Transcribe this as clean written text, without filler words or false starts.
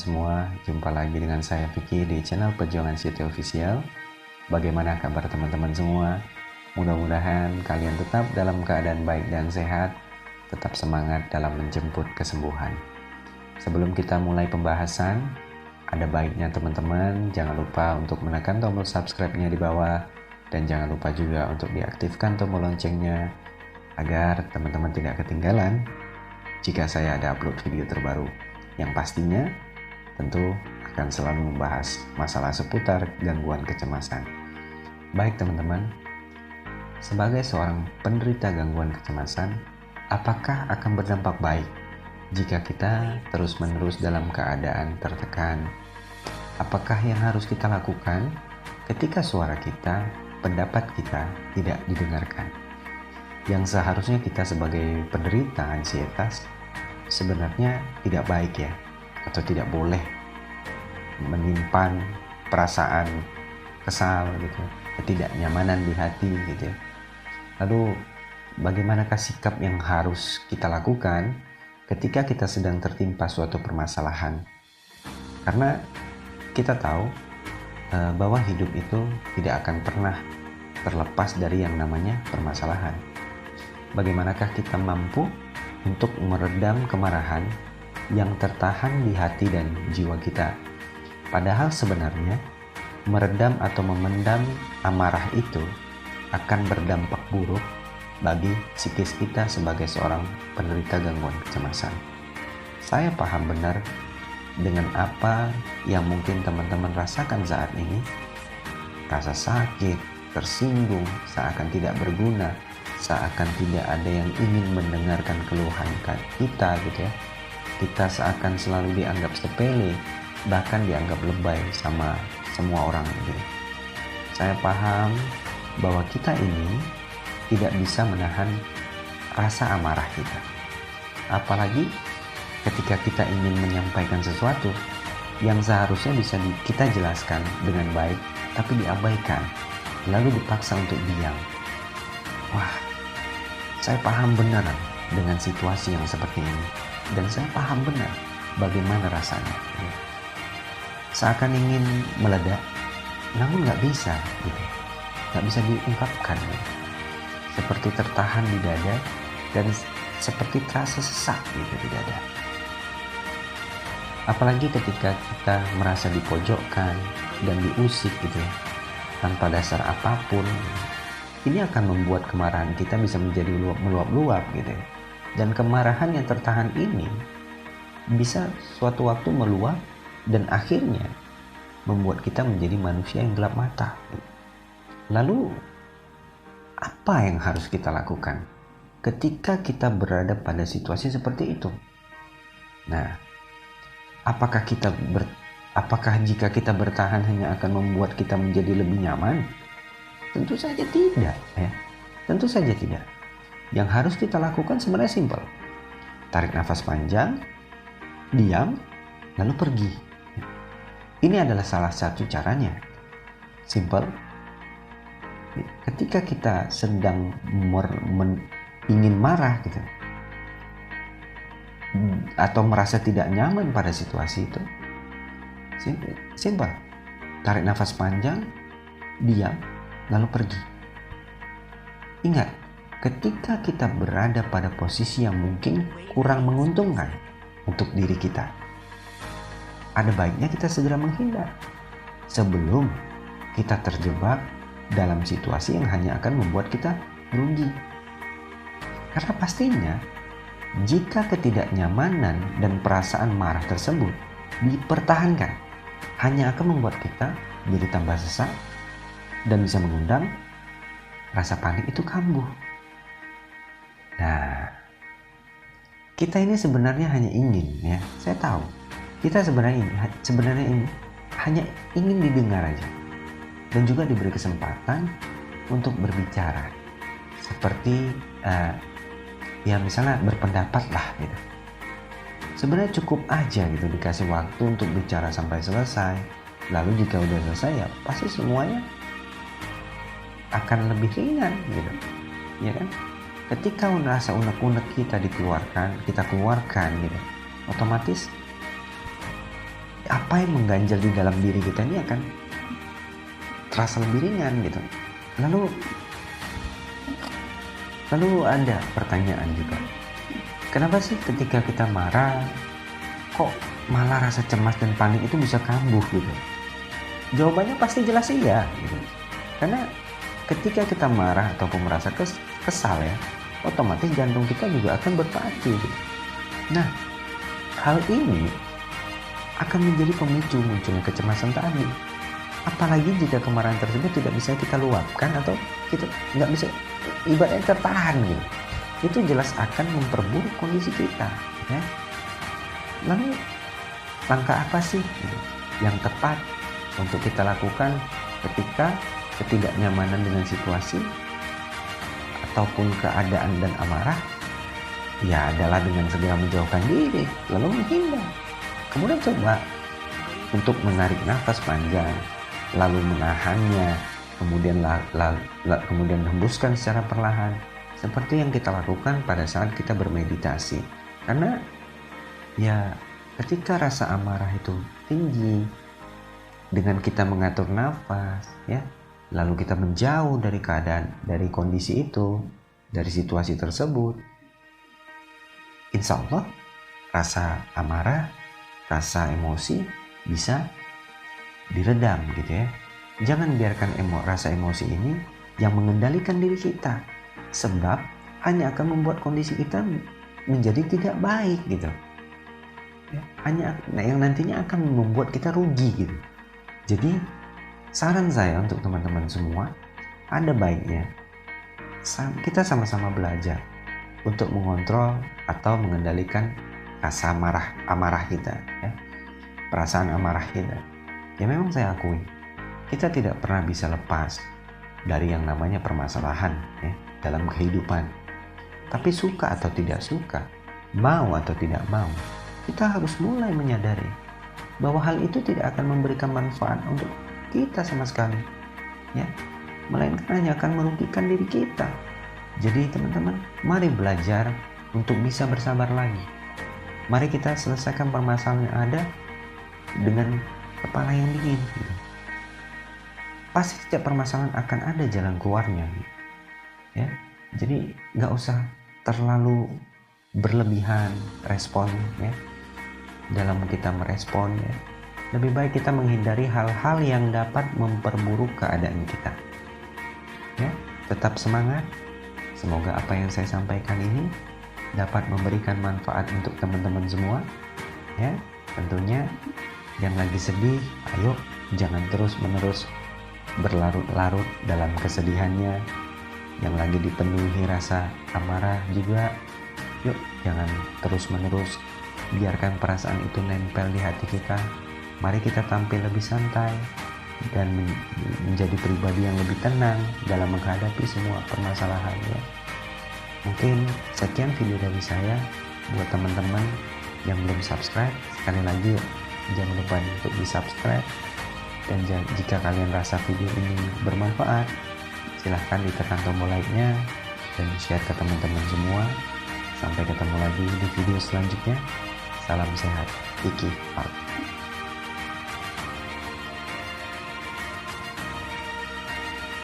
semua, jumpa lagi dengan saya Vicky di channel Perjuangan City Official. Bagaimana kabar teman-teman semua? Mudah-mudahan kalian tetap dalam keadaan baik dan sehat, tetap semangat dalam menjemput kesembuhan. Sebelum kita mulai pembahasan, ada baiknya teman-teman jangan lupa untuk menekan tombol subscribe-nya di bawah, dan jangan lupa juga untuk diaktifkan tombol loncengnya agar teman-teman tidak ketinggalan jika saya ada upload video terbaru, yang pastinya tentu akan selalu membahas masalah seputar gangguan kecemasan. Baik teman-teman, sebagai seorang penderita gangguan kecemasan, apakah akan berdampak baik jika kita terus-menerus dalam keadaan tertekan? Apakah yang harus kita lakukan ketika suara kita, pendapat kita tidak didengarkan? Yang seharusnya kita sebagai penderita ansietas sebenarnya tidak baik ya, atau tidak boleh menyimpan perasaan kesal gitu, ketidaknyamanan di hati gitu ya. Lalu bagaimanakah sikap yang harus kita lakukan ketika kita sedang tertimpa suatu permasalahan? Karena kita tahu bahwa hidup itu tidak akan pernah terlepas dari yang namanya permasalahan. Bagaimanakah kita mampu untuk meredam kemarahan yang tertahan di hati dan jiwa kita? Padahal sebenarnya meredam atau memendam amarah itu akan berdampak buruk bagi psikis kita sebagai seorang penderita gangguan kecemasan. Saya paham benar dengan apa yang mungkin teman-teman rasakan saat ini. Rasa sakit, tersinggung, seakan tidak berguna, seakan tidak ada yang ingin mendengarkan keluhan kita gitu ya. Kita seakan selalu dianggap sepele, bahkan dianggap lebay sama semua orang gitu. Saya paham bahwa kita ini tidak bisa menahan rasa amarah kita. Apalagi ketika kita ingin menyampaikan sesuatu yang seharusnya bisa kita jelaskan dengan baik, tapi diabaikan, lalu dipaksa untuk diam. Wah, saya paham benar dengan situasi yang seperti ini, dan saya paham benar bagaimana rasanya. Seakan ingin meledak, namun nggak bisa, gitu. Nggak bisa diungkapkan, gitu. Seperti tertahan di dada dan seperti terasa sesak gitu di dada. Apalagi ketika kita merasa dipojokkan dan diusik gitu, tanpa dasar apapun. Ini akan membuat kemarahan kita bisa menjadi meluap-luap gitu ya. Dan kemarahan yang tertahan ini bisa suatu waktu meluap dan akhirnya membuat kita menjadi manusia yang gelap mata. Lalu apa yang harus kita lakukan ketika kita berada pada situasi seperti itu? Nah, apakah jika kita bertahan hanya akan membuat kita menjadi lebih nyaman? Tentu saja tidak ya. Tentu saja tidak. Yang harus kita lakukan sebenarnya simpel. Tarik nafas panjang, diam, lalu pergi. Ini adalah salah satu caranya. Simpel. Ketika kita sedang ingin marah gitu, atau merasa tidak nyaman pada situasi itu, simpel. Tarik nafas panjang, diam, lalu pergi. Ingat, ketika kita berada pada posisi yang mungkin kurang menguntungkan untuk diri kita, ada baiknya kita segera menghindar sebelum kita terjebak dalam situasi yang hanya akan membuat kita rugi. Karena pastinya jika ketidaknyamanan dan perasaan marah tersebut dipertahankan, hanya akan membuat kita jadi tambah sesak dan bisa mengundang rasa panik itu kambuh. Nah, kita ini sebenarnya hanya ingin, ya, saya tahu, kita sebenarnya ini hanya ingin didengar aja, dan juga diberi kesempatan untuk berbicara, seperti ya misalnya berpendapat lah gitu. Sebenarnya cukup aja gitu dikasih waktu untuk bicara sampai selesai. Lalu jika udah selesai ya pasti semuanya akan lebih ringan gitu, ya kan? Ketika rasa unek-unek kita keluarkan gitu, otomatis apa yang mengganjal di dalam diri kita ini akan terasa lebih ringan gitu. Lalu ada pertanyaan juga, kenapa sih ketika kita marah kok malah rasa cemas dan panik itu bisa kambuh gitu? Jawabannya pasti jelas iya gitu. Karena ketika kita marah ataupun merasa kesal ya, otomatis jantung kita juga akan berpacu gitu. Nah, hal ini akan menjadi pemicu munculnya kecemasan tadi. Apalagi jika kemarahan tersebut tidak bisa kita luapkan atau kita nggak bisa ibaratnya tertahan gitu. Itu jelas akan memperburuk kondisi kita ya. Lalu langkah apa sih yang tepat untuk kita lakukan ketika ketidaknyamanan dengan situasi ataupun keadaan dan amarah? Ya adalah dengan segera menjauhkan diri, lalu menghindar. Kemudian coba untuk menarik nafas panjang, lalu menahannya, kemudian hembuskan secara perlahan, seperti yang kita lakukan pada saat kita bermeditasi. Karena ya ketika rasa amarah itu tinggi, dengan kita mengatur nafas ya, lalu kita menjauh dari keadaan, dari kondisi itu, dari situasi tersebut, insya Allah rasa amarah, rasa emosi bisa diredam gitu ya. Jangan biarkan rasa emosi ini yang mengendalikan diri kita, sebab hanya akan membuat kondisi kita menjadi tidak baik gitu ya, yang nantinya akan membuat kita rugi gitu. Jadi saran saya untuk teman-teman semua, ada baiknya kita sama-sama belajar untuk mengontrol atau mengendalikan rasa amarah kita ya, perasaan amarah kita. Ya memang saya akui kita tidak pernah bisa lepas dari yang namanya permasalahan ya, dalam kehidupan. Tapi suka atau tidak suka, mau atau tidak mau, kita harus mulai menyadari bahwa hal itu tidak akan memberikan manfaat untuk kita sama sekali ya, melainkan hanya akan merugikan diri kita. Jadi teman-teman, mari belajar untuk bisa bersabar lagi. Mari kita selesaikan permasalahan yang ada dengan kepala yang dingin gitu. Pasti setiap permasalahan akan ada jalan keluarnya gitu. Ya, jadi nggak usah terlalu berlebihan respon ya, dalam kita merespon ya. Lebih baik kita menghindari hal-hal yang dapat memperburuk keadaan kita ya. Tetap semangat, semoga apa yang saya sampaikan ini dapat memberikan manfaat untuk teman-teman semua ya. Tentunya yang lagi sedih, ayo jangan terus-menerus berlarut-larut dalam kesedihannya. Yang lagi dipenuhi rasa amarah juga, yuk jangan terus-menerus biarkan perasaan itu nempel di hati kita. Mari kita tampil lebih santai dan menjadi pribadi yang lebih tenang dalam menghadapi semua permasalahannya. Mungkin sekian video dari saya. Buat teman-teman yang belum subscribe, sekali lagi jangan lupa untuk di subscribe. Dan jika kalian rasa video ini bermanfaat, silahkan ditekan tombol like-nya dan share ke teman-teman semua. Sampai ketemu lagi di video selanjutnya. Salam sehat, Iki out.